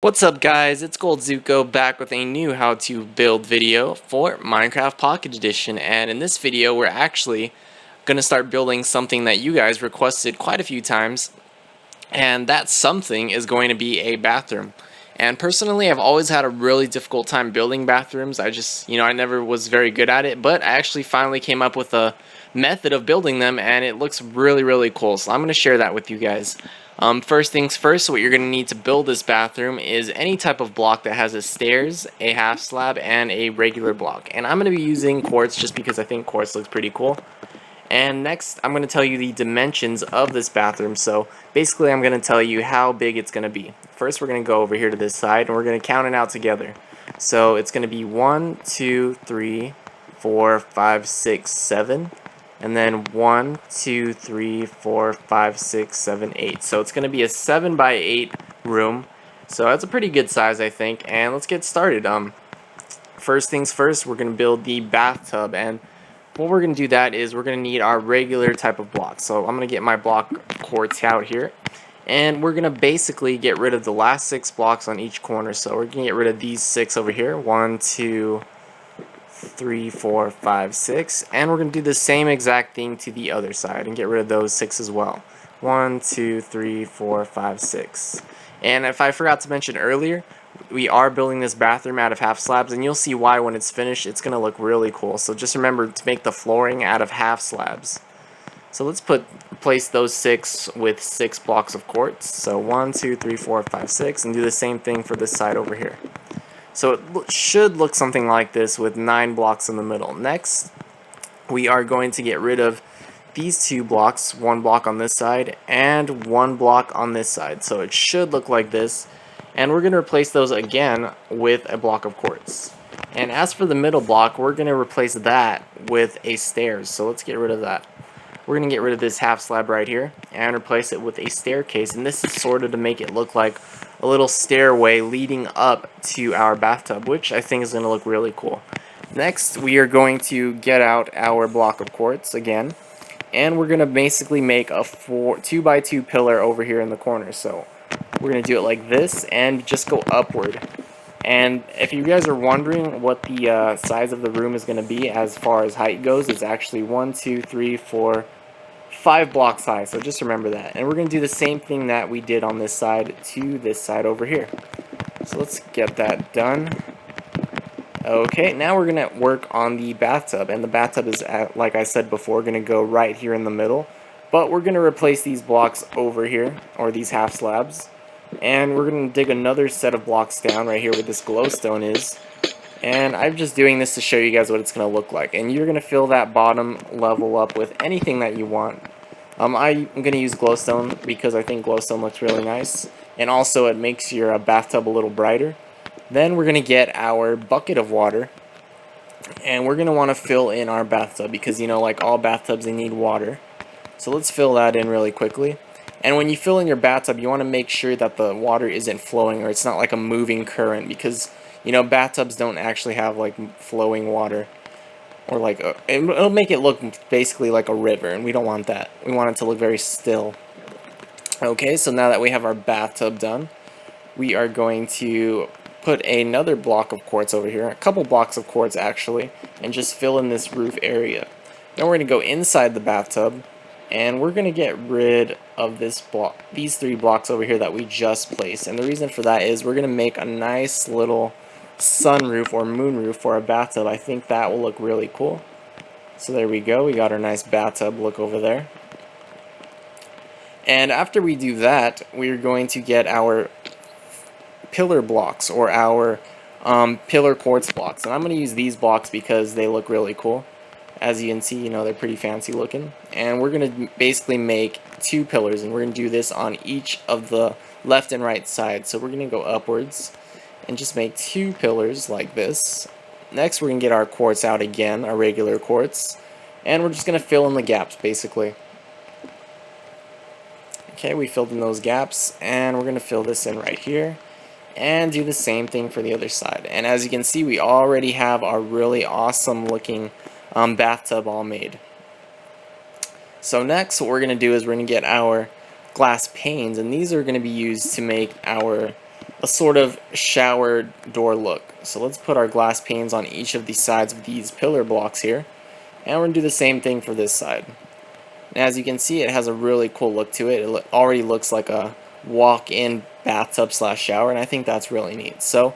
What's up guys, it's GoldZuko back with a new how to build video for Minecraft Pocket Edition, and in this video we're actually going to start building something that you guys requested quite a few times, and that something is going to be a bathroom. And personally I've always had a really difficult time building bathrooms. I never was very good at it, but I actually finally came up with a method of building them and it looks really cool, so I'm going to share that with you guys. First things first, what you're going to need to build this bathroom is any type of block that has a stairs, a half slab, and a regular block. And I'm going to be using quartz just because I think quartz looks pretty cool. And next, I'm going to tell you the dimensions of this bathroom. So basically, I'm going to tell you how big it's going to be. First, we're going to go over here to this side, and we're going to count it out together. So it's going to be 1, 2, 3, 4, 5, 6, 7. And then 1, 2, 3, 4, 5, 6, 7, 8. So it's going to be a 7 by 8 room. So that's a pretty good size, I think. And let's get started. First things first, we're going to build the bathtub. And what we're going to do that is we're going to need our regular type of block. So I'm going to get my block quartz out here. And we're going to basically get rid of the last 6 blocks on each corner. So we're going to get rid of these 6 over here. 1, 2, 3, 4, 5, 6, and we're going to do the same exact thing to the other side and get rid of those 6 as well. 1, 2, 3, 4, 5, 6. And if I forgot to mention earlier, we are building this bathroom out of half slabs, and you'll see why when it's finished. It's going to look really cool. So just remember to make the flooring out of half slabs. So let's place those 6 with 6 blocks of quartz. So 1, 2, 3, 4, 5, 6, and do the same thing for this side over here. So it should look something like this with 9 blocks in the middle. Next, we are going to get rid of these 2 blocks, 1 block on this side and 1 block on this side. So it should look like this. And we're going to replace those again with a block of quartz. And as for the middle block, we're going to replace that with a stairs. So let's get rid of that. We're going to get rid of this half slab right here and replace it with a staircase. And this is sort of to make it look like a little stairway leading up to our bathtub, which I think is going to look really cool. Next, we are going to get out our block of quartz again, and we're going to basically make a 2 by 2 pillar over here in the corner. So we're going to do it like this and just go upward. And if you guys are wondering what the size of the room is going to be as far as height goes, it's actually 1, 2, 3, 4, 5 blocks high, so just remember that. And we're going to do the same thing that we did on this side to this side over here. So let's get that done. Okay, now we're going to work on the bathtub, and the bathtub is, like I said before, going to go right here in the middle. But we're going to replace these blocks over here, or these half slabs, and we're going to dig another set of blocks down right here where this glowstone is. And I'm just doing this to show you guys what it's going to look like. And you're going to fill that bottom level up with anything that you want. I'm going to use glowstone because I think glowstone looks really nice. And also it makes your bathtub a little brighter. Then we're going to get our bucket of water. And we're going to want to fill in our bathtub because, like all bathtubs, they need water. So let's fill that in really quickly. And when you fill in your bathtub, you want to make sure that the water isn't flowing or it's not like a moving current because bathtubs don't actually have like flowing water, or like it'll make it look basically like a river, and we don't want that. We want it to look very still. Okay, so now that we have our bathtub done, we are going to put another block of quartz over here, a couple blocks of quartz actually, and just fill in this roof area. Then we're going to go inside the bathtub, and we're going to get rid of these 3 blocks over here that we just placed. And the reason for that is we're going to make a nice little sunroof or moonroof for our bathtub. I think that will look really cool. So there we go. We got our nice bathtub look over there. And after we do that, we're going to get our pillar blocks or our pillar quartz blocks. And I'm going to use these blocks because they look really cool. As you can see, they're pretty fancy looking. And we're going to basically make 2 pillars, and we're going to do this on each of the left and right sides. So we're going to go upwards and just make 2 pillars like this. Next, we're going to get our quartz out again, our regular quartz, and we're just going to fill in the gaps basically. Okay, we filled in those gaps, and we're going to fill this in right here and do the same thing for the other side. And as you can see, we already have our really awesome looking bathtub all made. So next, what we're going to do is we're going to get our glass panes, and these are going to be used to make our a sort of shower door look. So let's put our glass panes on each of the sides of these pillar blocks here. And we're going to do the same thing for this side. And as you can see, it has a really cool look to it. It already looks like a walk-in bathtub slash shower, and I think that's really neat. So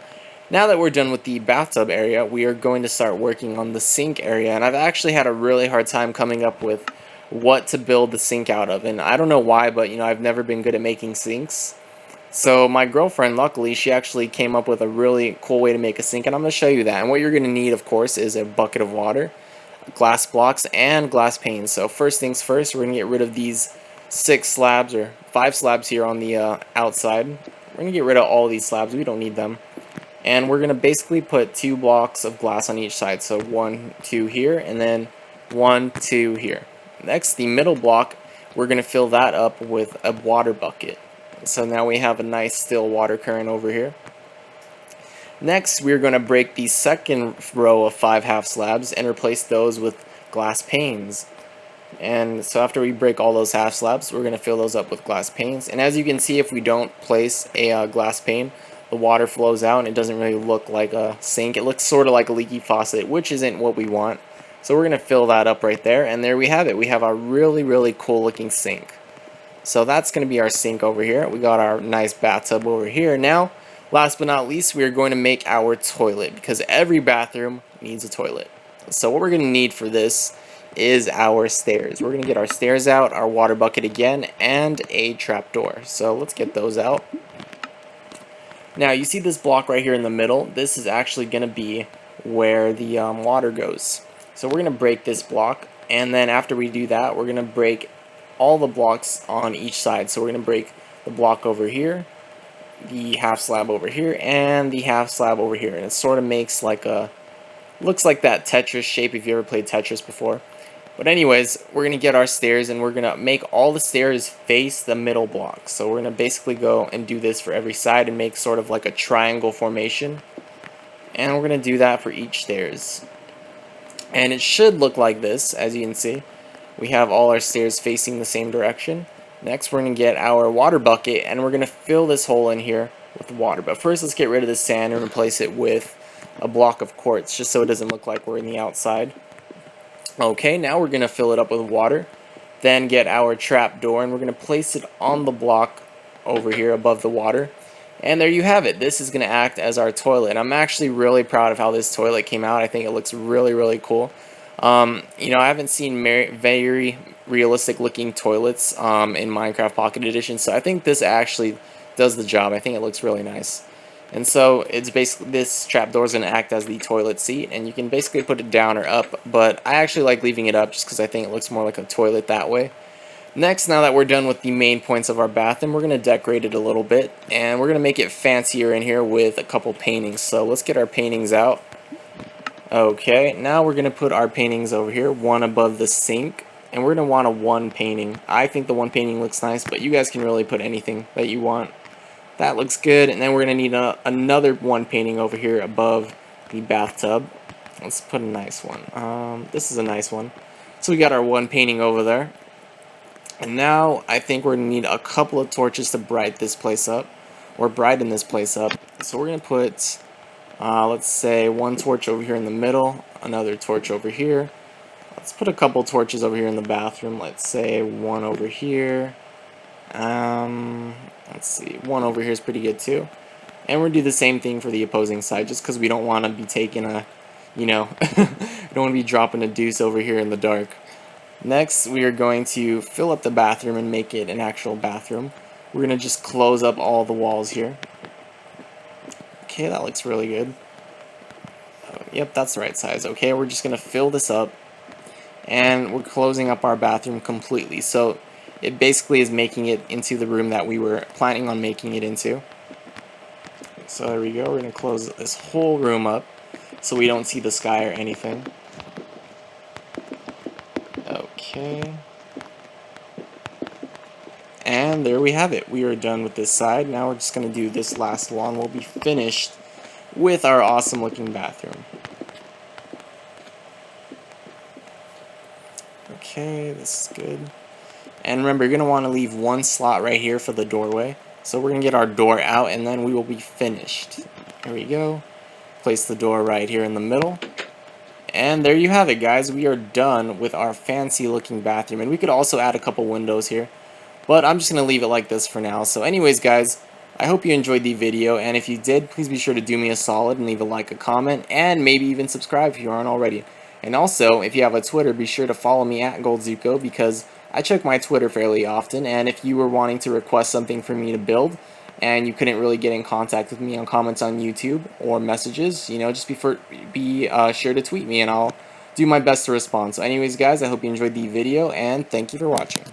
now that we're done with the bathtub area, we are going to start working on the sink area. And I've actually had a really hard time coming up with what to build the sink out of. And I don't know why, but I've never been good at making sinks. So my girlfriend, luckily, she actually came up with a really cool way to make a sink, and I'm going to show you that. And what you're going to need, of course, is a bucket of water, glass blocks, and glass panes. So first things first, we're going to get rid of these 6 slabs or 5 slabs here on the outside. We're going to get rid of all these slabs. We don't need them. And we're going to basically put 2 blocks of glass on each side. So 1, 2 here, and then 1, 2 here. Next, the middle block, we're going to fill that up with a water bucket. So now we have a nice still water current over here. Next, we're going to break the second row of 5 half slabs and replace those with glass panes. And so after we break all those half slabs, we're going to fill those up with glass panes. And as you can see, if we don't place a glass pane, the water flows out and it doesn't really look like a sink. It looks sort of like a leaky faucet, which isn't what we want. So we're going to fill that up right there, and there we have it. We have a really, really cool looking sink. So that's going to be our sink over here. We got our nice bathtub over here. Now, last but not least, we are going to make our toilet, because every bathroom needs a toilet. So what we're going to need for this is our stairs. We're going to get our stairs out, our water bucket again, and a trapdoor. So let's get those out. Now you see this block right here in the middle. This is actually going to be where the water goes. So we're going to break this block, and then after we do that, we're going to break all the blocks on each side. So we're going to break the block over here, the half slab over here, and the half slab over here. And it sort of makes like a, looks like that Tetris shape if you ever played Tetris before. But anyways, we're going to get our stairs, and we're going to make all the stairs face the middle block. So we're going to basically go and do this for every side and make sort of like a triangle formation. And we're going to do that for each stairs. And it should look like this, as you can see. We have all our stairs facing the same direction. Next, we're going to get our water bucket, and we're going to fill this hole in here with water. But first, let's get rid of the sand and replace it with a block of quartz, just so it doesn't look like we're in the outside. Okay, now we're going to fill it up with water. Then get our trap door, and we're going to place it on the block over here above the water. And there you have it. This is going to act as our toilet. I'm actually really proud of how this toilet came out. I think it looks really, really cool. I haven't seen very realistic looking toilets in Minecraft Pocket Edition, so I think this actually does the job. I think it looks really nice. And so it's basically, this trapdoor is going to act as the toilet seat, and you can basically put it down or up, but I actually like leaving it up just because I think it looks more like a toilet that way. Next, now that we're done with the main points of our bathroom, we're going to decorate it a little bit, and we're going to make it fancier in here with a couple paintings. So let's get our paintings out. Okay, now we're going to put our paintings over here, one above the sink, and we're going to want a 1 painting. I think the 1 painting looks nice, but you guys can really put anything that you want. That looks good, and then we're going to need another 1 painting over here above the bathtub. Let's put a nice one. This is a nice one. So we got our 1 painting over there. And now I think we're going to need a couple of torches to brighten this place up. So we're going to put, let's say, 1 torch over here in the middle, another torch over here. Let's put a couple torches over here in the bathroom. Let's say 1 over here. Let's see, 1 over here is pretty good too. And we're going to do the same thing for the opposing side, just because we don't want to be taking a, we don't want to be dropping a deuce over here in the dark. Next, we are going to fill up the bathroom and make it an actual bathroom. We're going to just close up all the walls here. Okay, that looks really good. Yep, that's the right size. Okay, we're just going to fill this up, and we're closing up our bathroom completely. So it basically is making it into the room that we were planning on making it into. So there we go. We're going to close this whole room up so we don't see the sky or anything. Okay. And there we have it. We are done with this side. Now we're just going to do this last wall, and we'll be finished with our awesome looking bathroom. Okay, this is good. And remember, you're going to want to leave 1 slot right here for the doorway. So we're going to get our door out and then we will be finished. There we go. Place the door right here in the middle. And there you have it, guys. We are done with our fancy looking bathroom. And we could also add a couple windows here. But I'm just going to leave it like this for now. So anyways, guys, I hope you enjoyed the video. And if you did, please be sure to do me a solid and leave a like, a comment, and maybe even subscribe if you aren't already. And also, if you have a Twitter, be sure to follow me at GoldZuko because I check my Twitter fairly often. And if you were wanting to request something for me to build, and you couldn't really get in contact with me on comments on YouTube or messages, you know, just be sure to tweet me and I'll do my best to respond. So anyways, guys, I hope you enjoyed the video and thank you for watching.